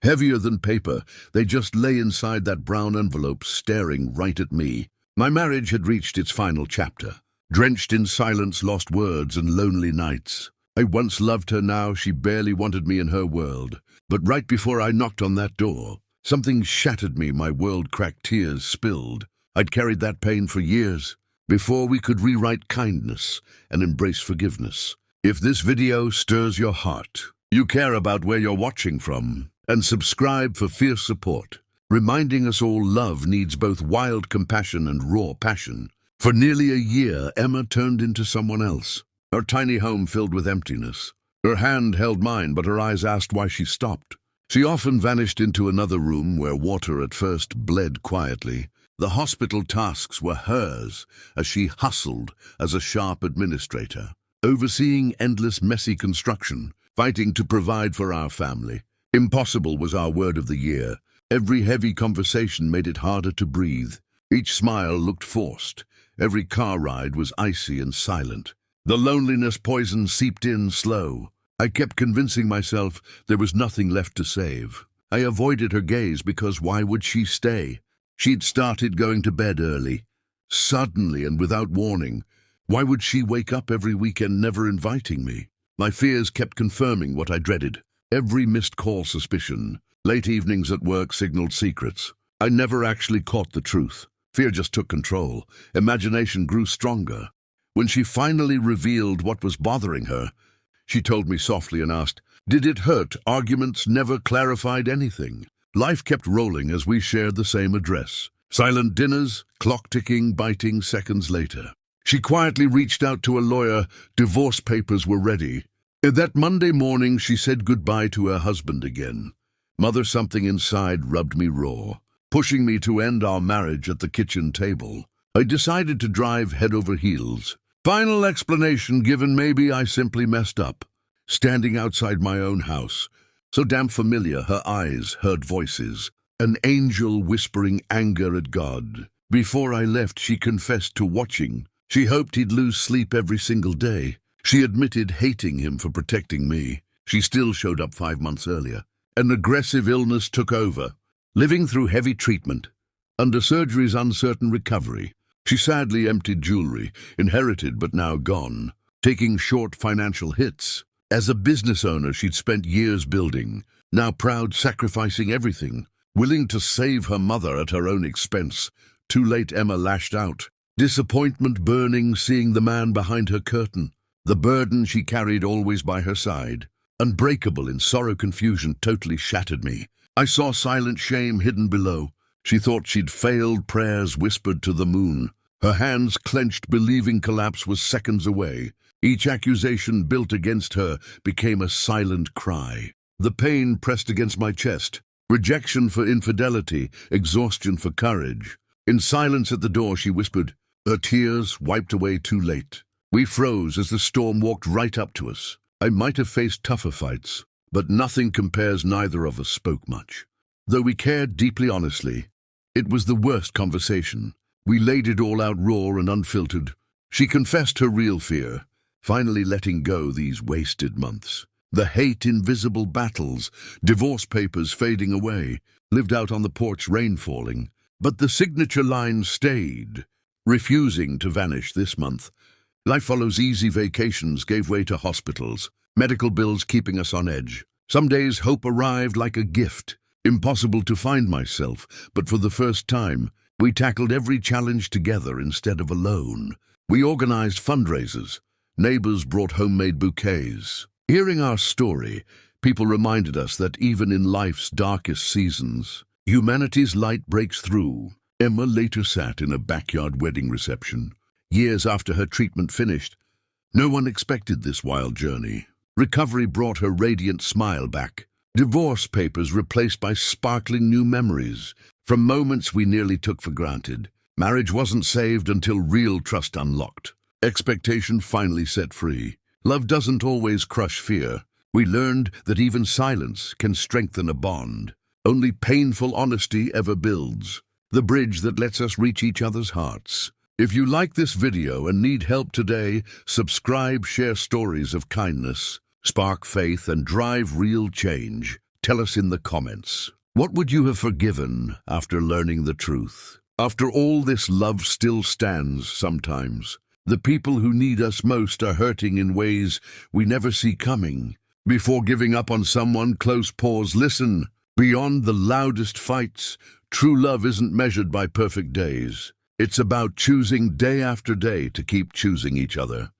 Heavier than paper, they just lay inside that brown envelope, staring right at me. My marriage had reached its final chapter. Drenched in silence, lost words, and lonely nights. I once loved her, now she barely wanted me in her world. But right before I knocked on that door, something shattered me, my world cracked, tears spilled. I'd carried that pain for years, before we could rewrite kindness and embrace forgiveness. If this video stirs your heart, you care about where you're watching from, and subscribe for fierce support, reminding us all love needs both wild compassion and raw passion. For nearly a year, Emma turned into someone else. Her tiny home filled with emptiness. Her hand held mine, but her eyes asked why she stopped. She often vanished into another room where water at first bled quietly. The hospital tasks were hers as she hustled as a sharp administrator, overseeing endless messy construction, fighting to provide for our family. Impossible was our word of the year. Every heavy conversation made it harder to breathe. Each smile looked forced. Every car ride was icy and silent. The loneliness poison seeped in slow. I kept convincing myself there was nothing left to save. I avoided her gaze because why would she stay? She'd started going to bed early, suddenly and without warning. Why would she wake up every weekend never inviting me? My fears kept confirming what I dreaded. Every missed call suspicion. Late evenings at work signaled secrets. I never actually caught the truth. Fear just took control. Imagination grew stronger. When she finally revealed what was bothering her, she told me softly and asked, "Did it hurt?" Arguments never clarified anything. Life kept rolling as we shared the same address. Silent dinners, clock ticking, biting seconds later. She quietly reached out to a lawyer. Divorce papers were ready. That Monday morning, she said goodbye to her husband again. Mother, something inside rubbed me raw, pushing me to end our marriage at the kitchen table. I decided to drive head over heels. Final explanation given, maybe I simply messed up. Standing outside my own house, so damn familiar, her eyes heard voices, an angel whispering anger at God. Before I left, she confessed to watching. She hoped he'd lose sleep every single day. She admitted hating him for protecting me. She still showed up 5 months earlier. An aggressive illness took over. Living through heavy treatment, under surgery's uncertain recovery. She sadly emptied jewelry, inherited but now gone, taking short financial hits. As a business owner she'd spent years building, now proud, sacrificing everything, willing to save her mother at her own expense. Too late, Emma lashed out. Disappointment burning, seeing the man behind her curtain. The burden she carried always by her side, unbreakable in sorrow, confusion, totally shattered me. I saw silent shame hidden below. She thought she'd failed, prayers whispered to the moon. Her hands clenched, believing collapse was seconds away. Each accusation built against her became a silent cry. The pain pressed against my chest. Rejection for infidelity, exhaustion for courage. In silence at the door she whispered, her tears wiped away too late. We froze as the storm walked right up to us. I might have faced tougher fights, but nothing compares. Neither of us spoke much. Though we cared deeply, honestly, it was the worst conversation. We laid it all out raw and unfiltered. She confessed her real fear, finally letting go these wasted months. The hate, invisible battles, divorce papers fading away, lived out on the porch, rain falling. But the signature line stayed, refusing to vanish this month. Life follows. Easy vacations gave way to hospitals, medical bills keeping us on edge. Some days hope arrived like a gift. Impossible to find myself, but for the first time, we tackled every challenge together instead of alone. We organized fundraisers. Neighbors brought homemade bouquets. Hearing our story, people reminded us that even in life's darkest seasons, humanity's light breaks through. Emma later sat in a backyard wedding reception. Years after her treatment finished, no one expected this wild journey. Recovery brought her radiant smile back. Divorce papers replaced by sparkling new memories, from moments we nearly took for granted. Marriage wasn't saved until real trust unlocked. Expectation finally set free. Love doesn't always crush fear. We learned that even silence can strengthen a bond. Only painful honesty ever builds the bridge that lets us reach each other's hearts. If you like this video and need help today, subscribe, share stories of kindness, spark faith, and drive real change. Tell us in the comments. What would you have forgiven after learning the truth? After all this, love still stands sometimes. The people who need us most are hurting in ways we never see coming. Before giving up on someone, close pause, listen. Beyond the loudest fights, true love isn't measured by perfect days. It's about choosing day after day to keep choosing each other.